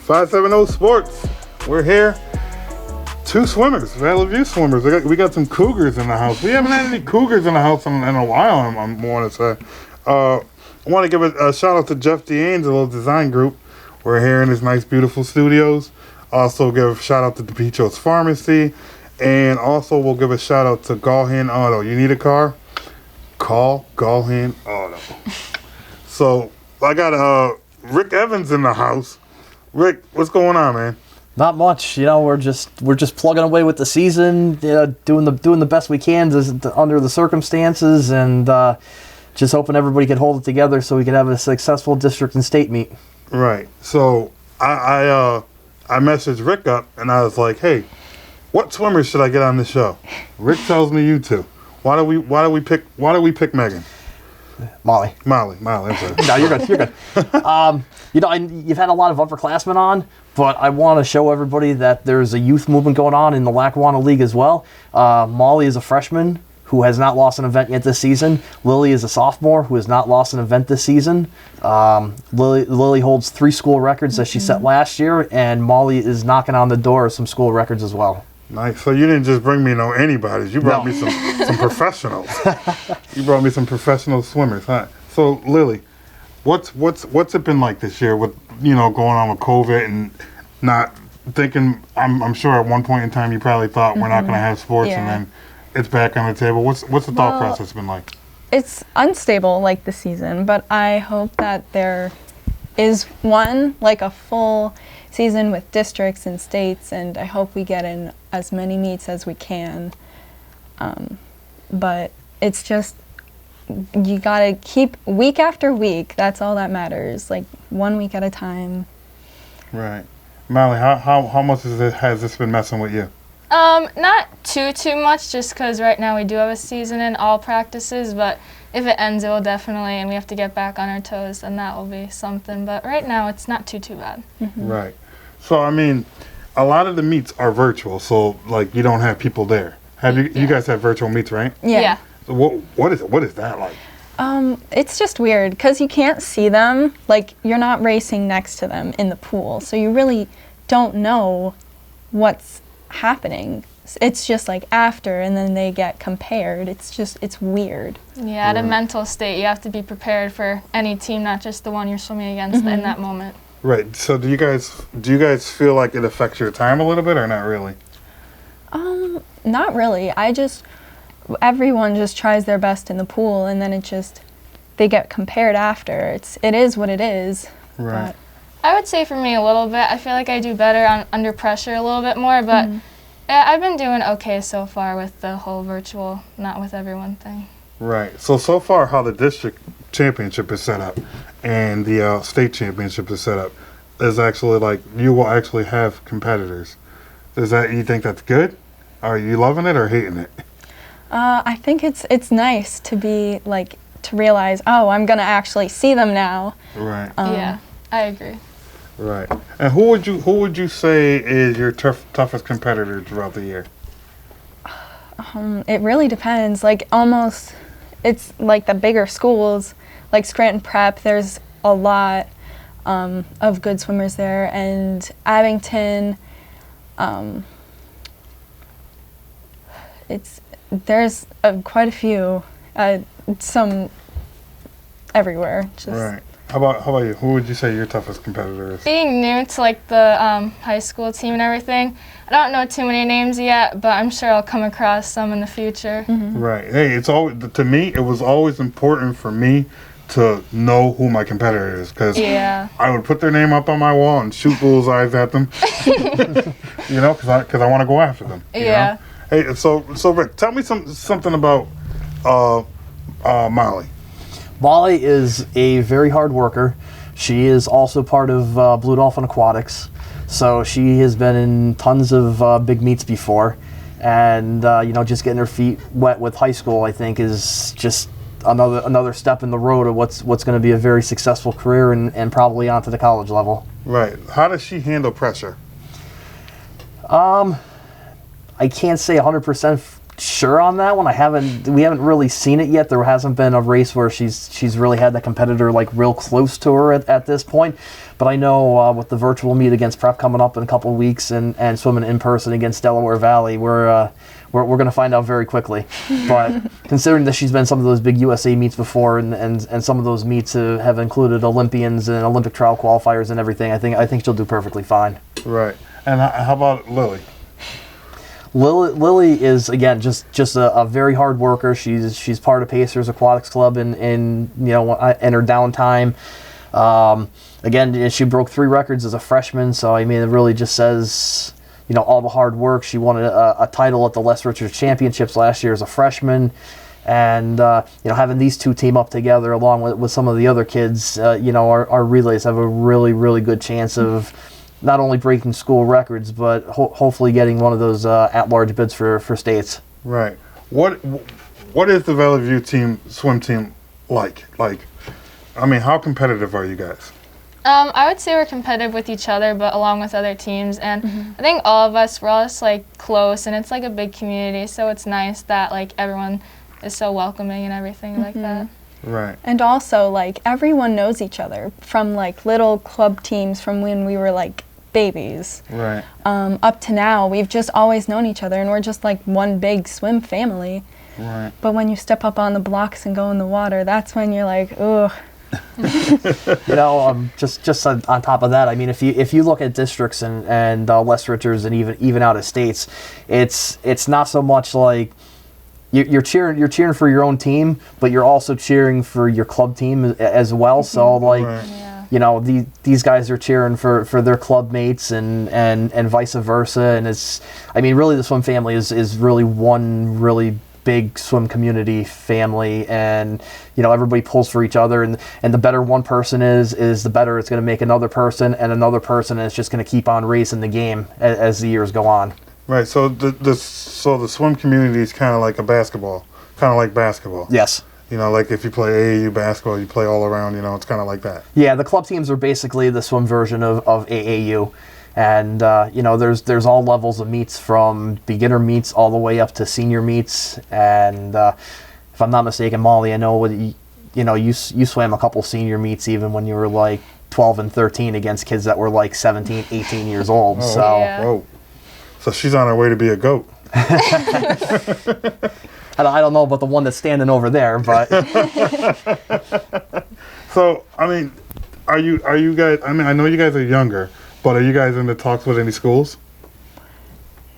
570 Sports. We're here. Two swimmers, Valley View swimmers. We got some cougars in the house. We haven't had any cougars in the house in a while, I want to say. I want to give a shout out to Jeff D'Angelo Design Group. We're here in his nice, beautiful studios. Also give a shout out to DePicho's Pharmacy. And also we'll give a shout out to Gaulhan Auto. You need a car? Call Gaulhan Auto. So I got Rick Evans in the house. Rick, what's going on, man? Not much, we're just plugging away with the season, doing the best we can under the circumstances, and just hoping everybody can hold it together so we can have a successful district and state meet. Right. So I messaged Rick up and I was like, hey, what swimmers should I get on this show? Rick tells me you two. Why do we pick Megan? Molly. I'm sorry. No, you're good. You've had a lot of upperclassmen on, but I want to show everybody that there's a youth movement going on in the Lackawanna League as well. Molly is a freshman who has not lost an event yet this season. Lily is a sophomore who has not lost an event this season. Lily holds 3 school records that she set last year, and Molly is knocking on the door of some school records as well. Nice. So you didn't just bring me anybody's. You brought me some professionals. You brought me some professional swimmers, huh? So Lily, what's it been like this year with going on with COVID and not thinking? I'm sure at one point in time you probably thought we're not going to have sports, and then it's back on the table. What's the thought process been like? It's unstable like the season, but I hope that there is a full season with districts and states, and I hope we get in as many meets as we can. But it's just, you gotta keep week after week. That's all that matters. 1 week at a time. Right, Molly. How much has this been messing with you? Not too much, just because right now we do have a season in all practices, but if it ends, it will definitely, and we have to get back on our toes, then that will be something. But right now, it's not too bad. Mm-hmm. Right. So, a lot of the meets are virtual, so, you don't have people there. You guys have virtual meets, right? Yeah. So what is that like? It's just weird, because you can't see them. You're not racing next to them in the pool, so you really don't know what's happening. It's just after, and then they get compared. It's weird. Yeah, at a mental state, you have to be prepared for any team, not just the one you're swimming against in that moment. Right. So do you guys feel like it affects your time a little bit, or not really? Not really. Everyone just tries their best in the pool, and then they get compared after. It is what it is. Right. I would say for me a little bit. I feel like I do better under pressure a little bit more, but I've been doing okay so far with the whole virtual, not with everyone thing. Right. So far, how the district championship is set up and the state championship is set up is actually you will actually have competitors. You think that's good? Are you loving it or hating it? I think it's nice to be to realize, I'm gonna actually see them now. Right. Yeah, I agree. Right. And who would you say is your toughest competitor throughout the year? It really depends. It's the bigger schools, like Scranton Prep. There's a lot of good swimmers there, and Abington. There's quite a few. Some everywhere. Right. How about you? Who would you say your toughest competitor is? Being new to the high school team and everything, I don't know too many names yet, but I'm sure I'll come across some in the future. Mm-hmm. Right. Hey, to me, it was always important for me to know who my competitor is, because I would put their name up on my wall and shoot bullseyes at them. Because I want to go after them. You know? Hey, so Rick, tell me something about Molly. Molly is a very hard worker. She is also part of Blue Dolphin Aquatics, so she has been in tons of big meets before, and just getting her feet wet with high school, I think, is just another step in the road of what's going to be a very successful career and probably onto the college level. Right. How does she handle pressure? I can't say 100% sure on that one. We haven't really seen it yet. There hasn't been a race where she's really had the competitor like real close to her at this point. But I know with the virtual meet against Prep coming up in a couple of weeks and swimming in person against Delaware Valley, we're going to find out very quickly. But considering that she's been some of those big USA meets before, and some of those meets have included Olympians and Olympic trial qualifiers and everything, I think she'll do perfectly fine. Right. And how about Lily? Lily is, again, just a very hard worker. She's part of Pacers Aquatics Club in her downtime. Again, she broke 3 records as a freshman, so I mean, it really just says, all the hard work. She won a title at the Les Richards Championships last year as a freshman, and having these two team up together along with some of the other kids, our relays have a really, really good chance of not only breaking school records, but hopefully getting one of those at-large bids for states. Right. What is the Valley View swim team like? Like, I mean, how competitive are you guys? I would say we're competitive with each other, but along with other teams. And I think all of us, we're all just like close, and it's like a big community. So it's nice that like everyone is so welcoming and everything like that. Right. And also, like, everyone knows each other from like little club teams from when we were like babies. Right. Up to now, we've just always known each other, and we're just like one big swim family. Right. But when you step up on the blocks and go in the water, that's when you're like, ugh. Just on top of that, I mean, if you look at districts and Les Richards and even out of states, it's not so much like you're cheering for your own team, but you're also cheering for your club team as well. So like, right. these guys are cheering for their club mates and vice versa, and really the swim family is really one really big swim community family, and everybody pulls for each other, and the better one person is the better it's going to make another person, and another person is just going to keep on raising the game as the years go on. Right. So the swim community is kind of like basketball. Yes. Like if you play AAU basketball, you play all around. It's kind of like that. Yeah, the club teams are basically the swim version of AAU. And, there's all levels of meets, from beginner meets all the way up to senior meets. And if I'm not mistaken, Molly, I know you swam a couple senior meets even when you were like 12 and 13 against kids that were like 17, 18 years old. Oh, so, yeah. whoa. So she's on her way to be a goat. I don't know about the one that's standing over there, but. So, I mean, are you guys, I mean, I know you guys are younger, but are you guys in the talks with any schools?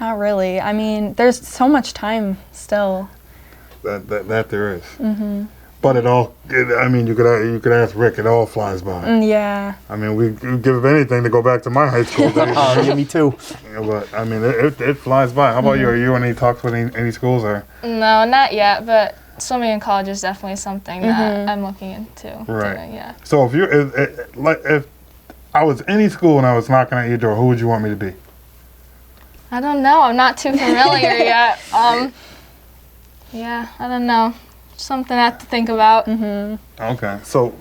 Not really. I mean, there's so much time still. That there is. Mm-hmm. But you could ask Rick. It all flies by. Yeah. I mean, we give anything to go back to my high school days. Oh, yeah, me too. But I mean, it flies by. How about you? Are you in any talks with any schools or? No, not yet, but swimming in college is definitely something that I'm looking into doing, yeah. So if I was any school and I was knocking at your door, who would you want me to be? I don't know. I'm not too familiar yet. Yeah, I don't know. Something I have to think about. Okay, so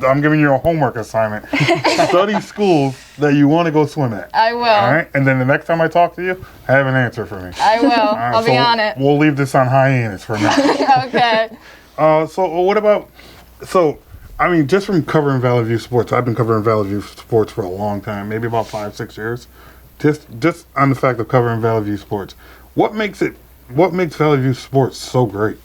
I'm giving you a homework assignment. Study schools that you want to go swim at. I will. All right, and then the next time I talk to you, have an answer for me. I will. Right, I'll be on it. We'll leave this on hiatus for now. Okay. So what about? So I mean, just from covering Valley View sports, I've been covering Valley View sports for a long time, maybe about 5-6 years. Just on the fact of covering Valley View sports, what makes Valley View sports so great?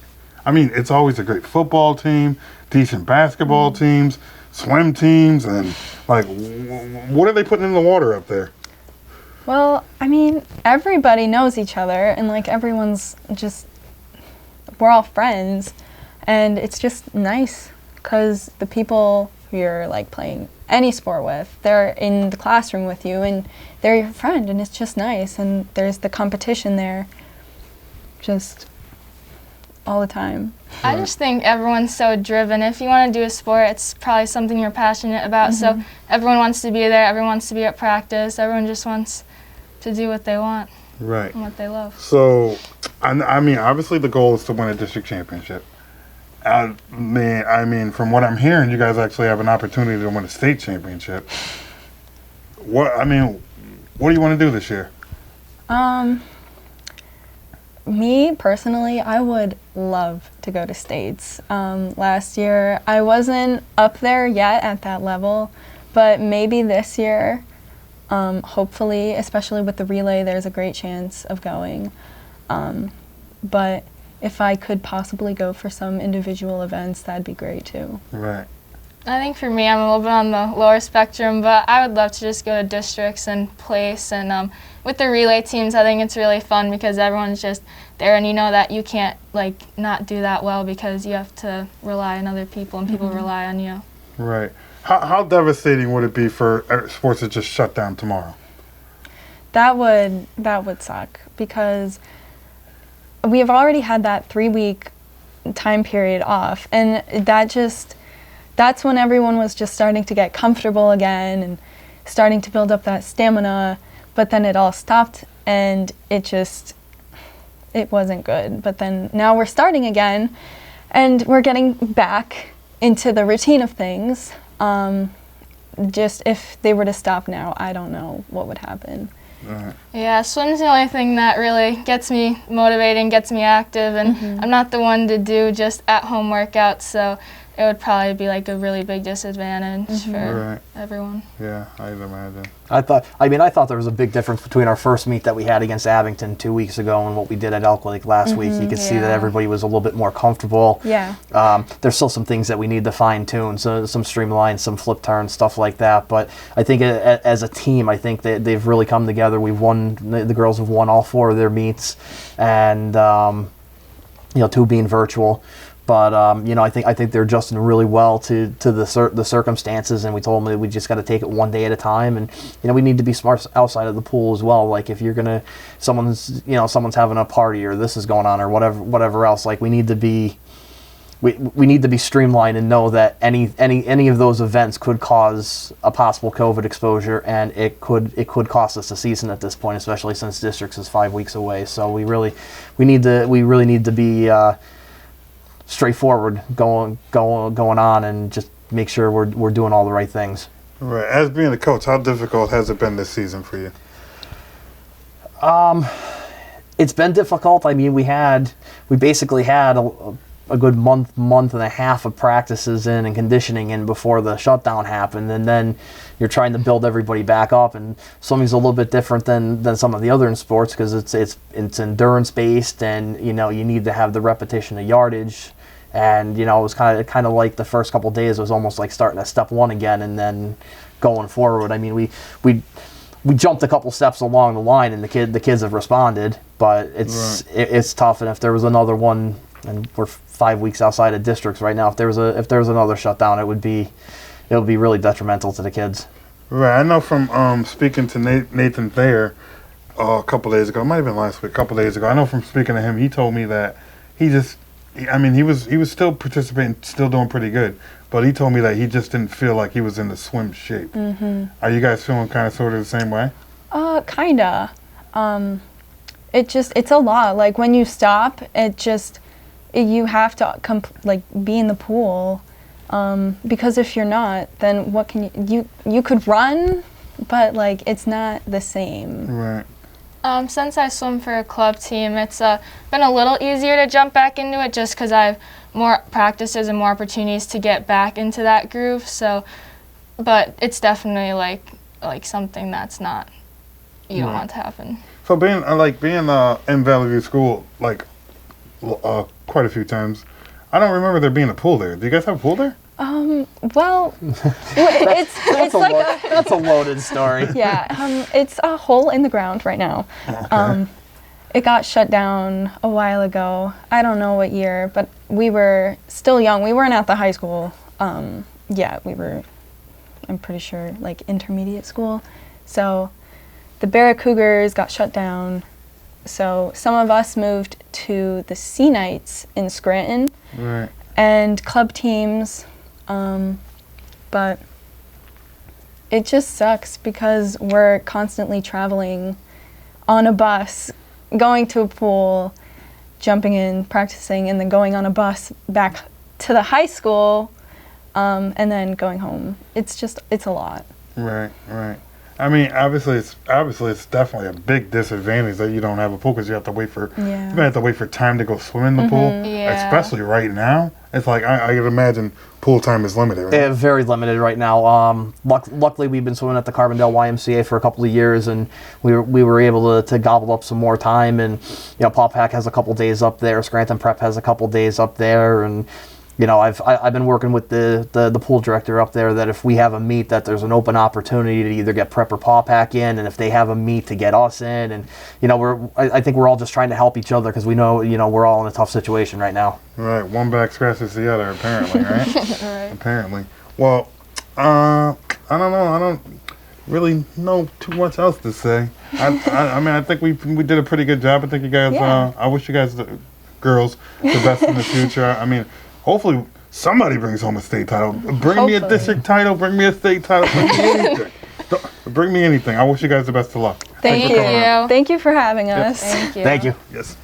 I mean, it's always a great football team, decent basketball teams, swim teams, and like, what are they putting in the water up there? Well, I mean, everybody knows each other, and like we're all friends, and it's just nice because the people who you're like playing any sport with, they're in the classroom with you, and they're your friend, and it's just nice, and there's the competition there, just all the time. I just think everyone's so driven. If you want to do a sport, it's probably something you're passionate about. So everyone wants to be there. Everyone wants to be at practice. Everyone just wants to do what they want. Right. And what they love. So, I mean, obviously the goal is to win a district championship. I mean, from what I'm hearing, you guys actually have an opportunity to win a state championship. What do you want to do this year? Me personally, I would love to go to states. Last year, I wasn't up there yet at that level, but maybe this year, hopefully, especially with the relay, there's a great chance of going. But if I could possibly go for some individual events, that'd be great too. Right. I think for me, I'm a little bit on the lower spectrum, but I would love to just go to districts and place. And with the relay teams, I think it's really fun because everyone's just there, and you know that you can't not do that well because you have to rely on other people, and people rely on you. Right. How devastating would it be for sports to just shut down tomorrow? That would suck because we have already had that 3-week time period off, and that's when everyone was just starting to get comfortable again and starting to build up that stamina, but then it all stopped and it wasn't good. But then now we're starting again and we're getting back into the routine of things. Just if they were to stop now, I don't know what would happen. Yeah, swim's the only thing that really gets me motivated and gets me active, and I'm not the one to do just at-home workouts, so it would probably be a really big disadvantage for everyone. Yeah, I'd imagine. I thought there was a big difference between our first meet that we had against Abington 2 weeks ago and what we did at Elk Lake last week. You could see that everybody was a little bit more comfortable. Yeah. There's still some things that we need to fine tune, so some streamlines, some flip turns, stuff like that. But I think as a team, I think that they've really come together. The girls have won all 4 of their meets, and 2 being virtual. But I think they're adjusting really well to the circumstances, and we told them that we just got to take it one day at a time, and we need to be smart outside of the pool as well. Like if you're someone's having a party or this is going on or whatever else, we need to be streamlined and know that any of those events could cause a possible COVID exposure, and it could cost us a season at this point, especially since districts is 5 weeks away. So we really need to be straightforward going on and just make sure we're doing all the right things. Right. As being a coach, how difficult has it been this season for you? It's been difficult. I mean, we basically had a good month and a half of practices in and conditioning in before the shutdown happened, and then you're trying to build everybody back up. And swimming's a little bit different than some of the other sports because it's endurance based, and you need to have the repetition of yardage. And it was kind of like the first couple of days was almost like starting at step 1 again, and then going forward. I mean, we jumped a couple steps along the line, and the kids have responded, but it's tough. And if there was another one, and we're 5 weeks outside of districts right now, if there was another shutdown, it would be really detrimental to the kids. Right. I know from speaking to Nathan Thayer a couple days ago, it might have been last week, a couple days ago. I know from speaking to him, he told me that he was still participating, still doing pretty good, but he told me that he just didn't feel like he was in the swim shape. Are you guys feeling kind of sort of the same way? Kinda. It's a lot. Like when you stop, you have to be in the pool, because if you're not, then what can you could run, but it's not the same. Right. Since I swim for a club team, it's been a little easier to jump back into it just because I have more practices and more opportunities to get back into that groove. So, but it's definitely like something that's not you don't want to happen. So being in Valley View School quite a few times, I don't remember there being a pool there. Do you guys have a pool there? Well, That's a loaded story. Yeah, it's a hole in the ground right now. Okay. It got shut down a while ago. I don't know what year, but we were still young. We weren't at the high school. We were, I'm pretty sure, intermediate school. So the Barra Cougars got shut down. So some of us moved to the Sea Knights in Scranton. Right. And club teams. But it just sucks because we're constantly traveling on a bus, going to a pool, jumping in, practicing, and then going on a bus back to the high school, and then going home. It's a lot. Right. I mean, obviously it's definitely a big disadvantage that you don't have a pool because you have to wait for you have to wait for time to go swim in the pool. Yeah. Especially right now, it's like I can imagine pool time is limited. Right? Very limited right now. Luckily, we've been swimming at the Carbondale YMCA for a couple of years, and we were able to gobble up some more time. And Paw Pack has a couple days up there. Scranton Prep has a couple days up there, and I've been working with the pool director up there that if we have a meet, that there's an open opportunity to either get Prep or Paw Pack in, and if they have a meet, to get us in. And I think we're all just trying to help each other because we know we're all in a tough situation right now. Right, one back scratches the other, apparently, right? Right. Apparently. Well, I don't know. I don't really know too much else to say. I mean, I think we did a pretty good job. I think you guys. I wish you guys, the girls, the best in the future. I mean, hopefully somebody brings home a state title. Bring me a district title. Bring me a state title. Bring me anything. Bring me anything. I wish you guys the best of luck. Thank Thanks for coming on. you. Thank you for having us. Thank you. Thank you. Yes.